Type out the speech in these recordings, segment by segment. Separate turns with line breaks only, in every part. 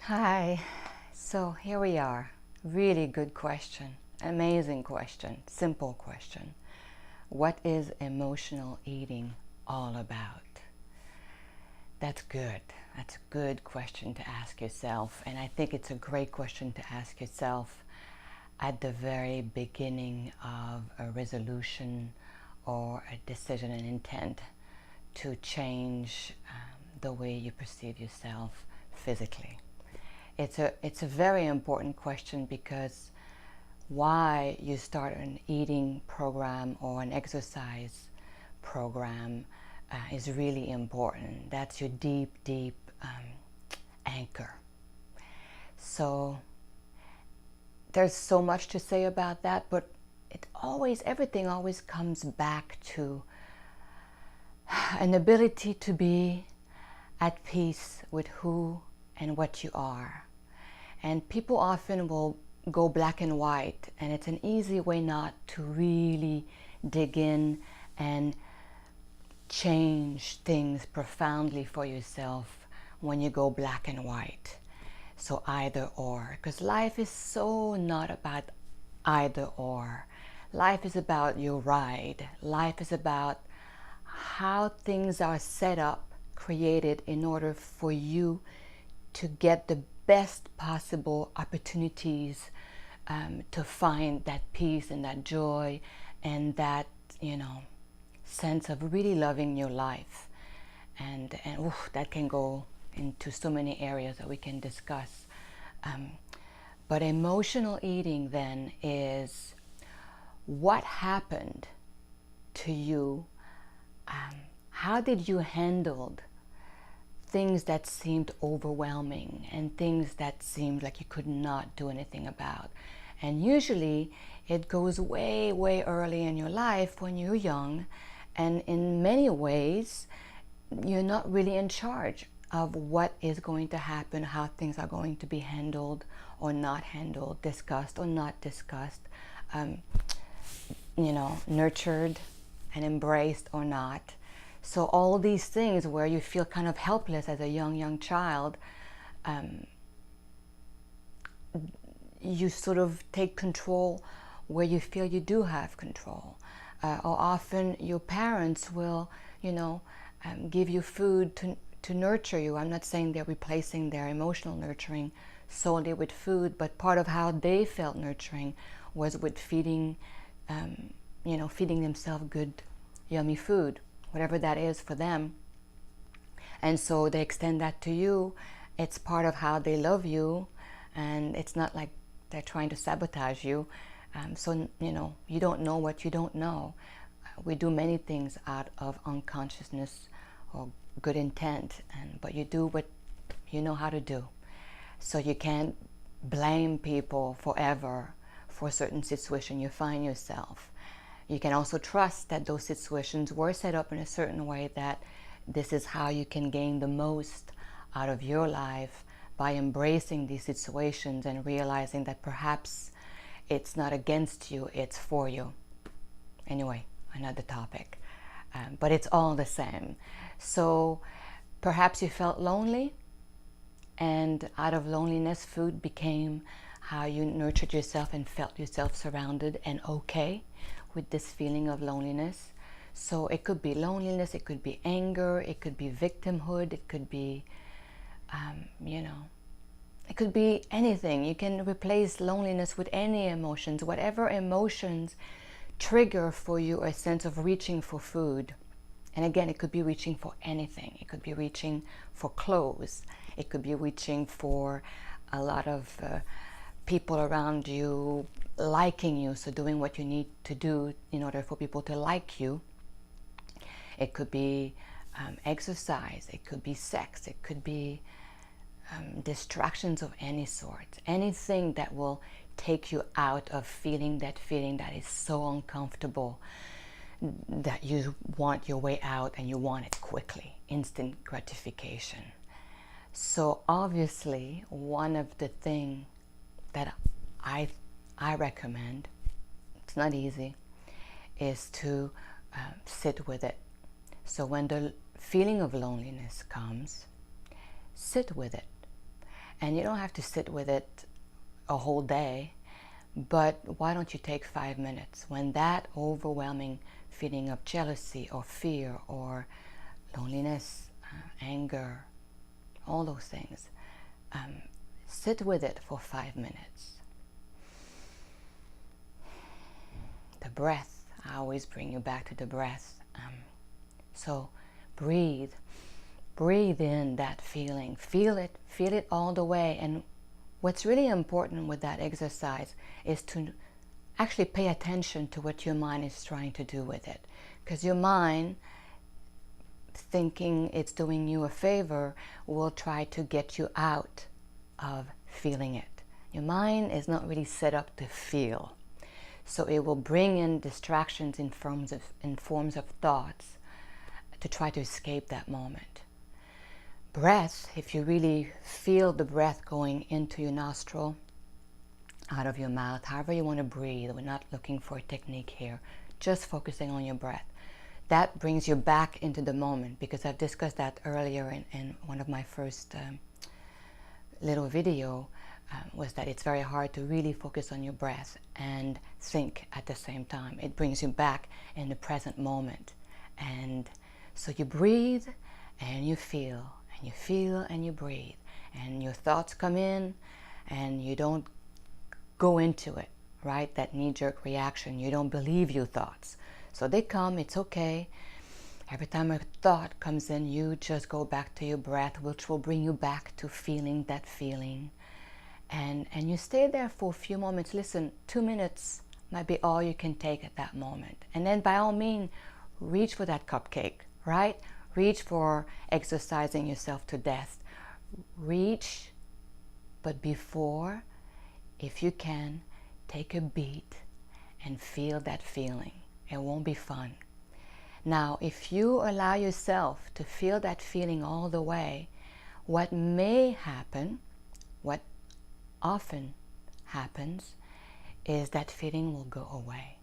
Hi. So here we are. Really good question. Amazing question. Simple question. What is emotional eating all about? That's good. That's a good question to ask yourself. And I think it's a great question to ask yourself at the very beginning of a resolution or a decision and intent to change the way you perceive yourself physically. It's a very important question because why you start an eating program or an exercise program is really important. That's your deep anchor. So there's so much to say about that, but everything always comes back to an ability to be at peace with who and what you are. And people often will go black and white, and it's an easy way not to really dig in and change things profoundly for yourself when you go black and white. So either or, because life is so not about either or. Life is about your ride. Life is about how things are set up, created in order for you to get the best possible opportunities to find that peace and that joy and that, sense of really loving your life. And that can go into so many areas that we can discuss. But emotional eating then is what happened to you. How did you handle things that seemed overwhelming and things that seemed like you could not do anything about? And usually it goes way early in your life when you're young, and in many ways you're not really in charge of what is going to happen, how things are going to be handled or not handled, discussed or not discussed, nurtured and embraced or not. So all these things where you feel kind of helpless as a young child, you sort of take control where you feel you do have control. Or often your parents will, give you food to nurture you. I'm not saying they're replacing their emotional nurturing solely with food, but part of how they felt nurturing was with feeding themselves good, yummy food, whatever that is for them. And so they extend that to you. It's part of how they love you, and it's not like they're trying to sabotage you. So you don't know what you don't know. We do many things out of unconsciousness or good intent, but you do what you know how to do. So you can't blame people forever for a certain situation you find yourself. You can also trust that those situations were set up in a certain way, that this is how you can gain the most out of your life by embracing these situations and realizing that perhaps it's not against you, it's for you. Anyway, another topic. But it's all the same. So perhaps you felt lonely, and out of loneliness, food became how you nurtured yourself and felt yourself surrounded and okay with this feeling of loneliness. So it could be loneliness, it could be anger, it could be victimhood, it could be, it could be anything. You can replace loneliness with any emotions, whatever emotions trigger for you a sense of reaching for food. And again, it could be reaching for anything. It could be reaching for clothes. It could be reaching for a lot of people around you liking you, so doing what you need to do in order for people to like you. It could be exercise. It could be sex. It could be distractions of any sort. Anything that will take you out of feeling that is so uncomfortable that you want your way out and you want it quickly, instant gratification. So obviously, one of the things that I recommend, it's not easy, is to sit with it. So when the feeling of loneliness comes, sit with it And you don't have to sit with it a whole day, but why don't you take 5 minutes when that overwhelming feeling of jealousy or fear or loneliness, anger, all those things, sit with it for 5 minutes. The breath, I always bring you back to the breath. So breathe in that feeling, feel it all the way. And what's really important with that exercise is to actually pay attention to what your mind is trying to do with it, because your mind, thinking it's doing you a favor, will try to get you out of feeling it. Your mind is not really set up to feel, so it will bring in distractions in forms of thoughts to try to escape that moment. Breath, if you really feel the breath going into your nostril, out of your mouth, however you want to breathe, we're not looking for a technique here, just focusing on your breath. That brings you back into the moment, because I've discussed that earlier in one of my first little video, was that it's very hard to really focus on your breath and think at the same time. It brings you back in the present moment. And so you breathe and you feel, and you feel and you breathe, and your thoughts come in and you don't go into it, right? That knee-jerk reaction, you don't believe your thoughts. So they come, it's okay. Every time a thought comes in, you just go back to your breath, which will bring you back to feeling that feeling. And you stay there for a few moments. Listen, 2 minutes might be all you can take at that moment. And then by all means, reach for that cupcake, right? Reach for exercising yourself to death. Reach, but before, if you can, take a beat and feel that feeling. It won't be fun. Now, if you allow yourself to feel that feeling all the way, what may happen, what often happens, is that feeling will go away.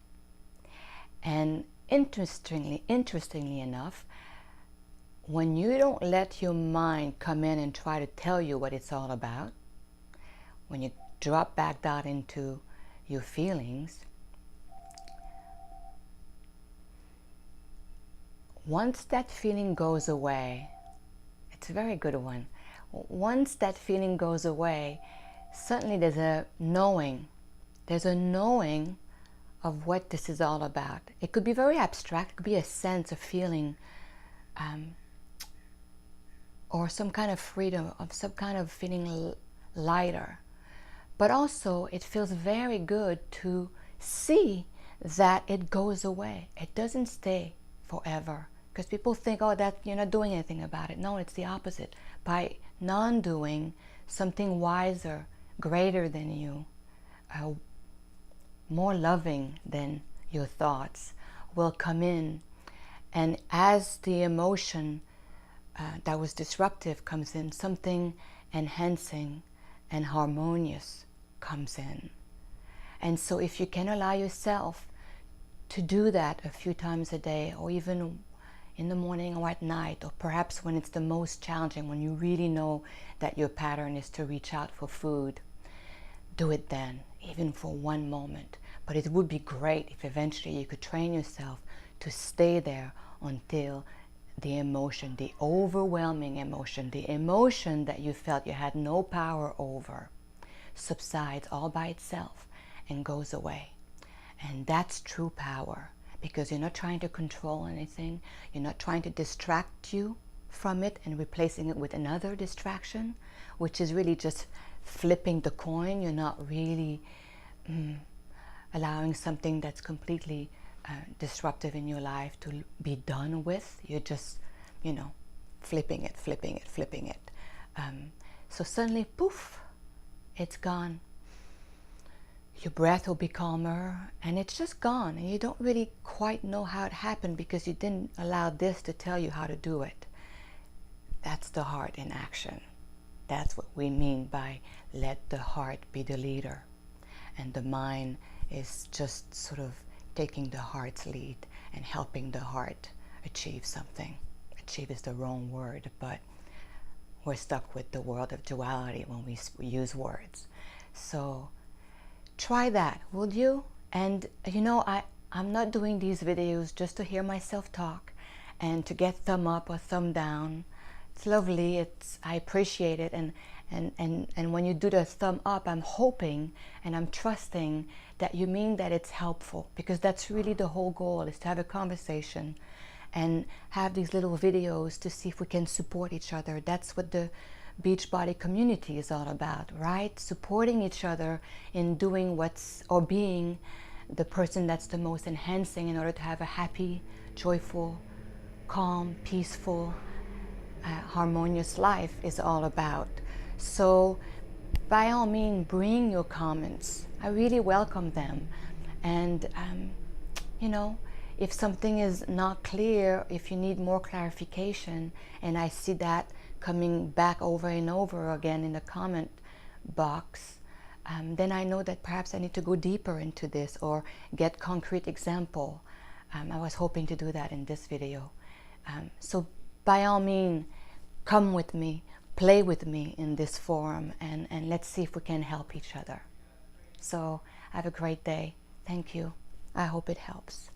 And interestingly enough, when you don't let your mind come in and try to tell you what it's all about, when you drop back down into your feelings, once that feeling goes away, it's a very good one. Once that feeling goes away, suddenly there's a knowing. There's a knowing of what this is all about. It could be very abstract. It could be a sense of feeling, or some kind of freedom, of some kind of feeling lighter. But also, it feels very good to see that it goes away. It doesn't stay forever. Because people think, oh, that you're not doing anything about it. No, it's the opposite. By non-doing, something wiser, greater than you, more loving than your thoughts will come in. And as the emotion that was disruptive comes in, something enhancing and harmonious comes in. And so if you can allow yourself to do that a few times a day, or even in the morning or at night, or perhaps when it's the most challenging, when you really know that your pattern is to reach out for food, do it then, even for 1 moment. But it would be great if eventually you could train yourself to stay there until the emotion, the overwhelming emotion, the emotion that you felt you had no power over, subsides all by itself and goes away. And that's true power, because you're not trying to control anything. You're not trying to distract you from it and replacing it with another distraction, which is really just flipping the coin. You're not really allowing something that's completely disruptive in your life to be done with. You're just, flipping it. So suddenly, poof, it's gone. Your breath will be calmer, and it's just gone. And you don't really quite know how it happened, because you didn't allow this to tell you how to do it. That's the heart in action. That's what we mean by let the heart be the leader. And the mind is just sort of taking the heart's lead and helping the heart achieve something. Achieve is the wrong word, but we're stuck with the world of duality when we use words. So try that, would you? And you know, I'm not doing these videos just to hear myself talk and to get thumb up or thumb down. It's lovely, I appreciate it, and when you do the thumb up, I'm hoping and I'm trusting that you mean that it's helpful, because that's really the whole goal, is to have a conversation and have these little videos to see if we can support each other. That's what the Beachbody community is all about, right? Supporting each other in doing or being the person that's the most enhancing in order to have a happy, joyful, calm, peaceful, harmonious life is all about. So by all means, bring your comments. I really welcome them. And you know, if something is not clear, if you need more clarification, and I see that coming back over and over again in the comment box, then I know that perhaps I need to go deeper into this or get concrete example. I was hoping to do that in this video. So by all means, come with me, play with me in this forum, and let's see if we can help each other. So have a great day. Thank you. I hope it helps.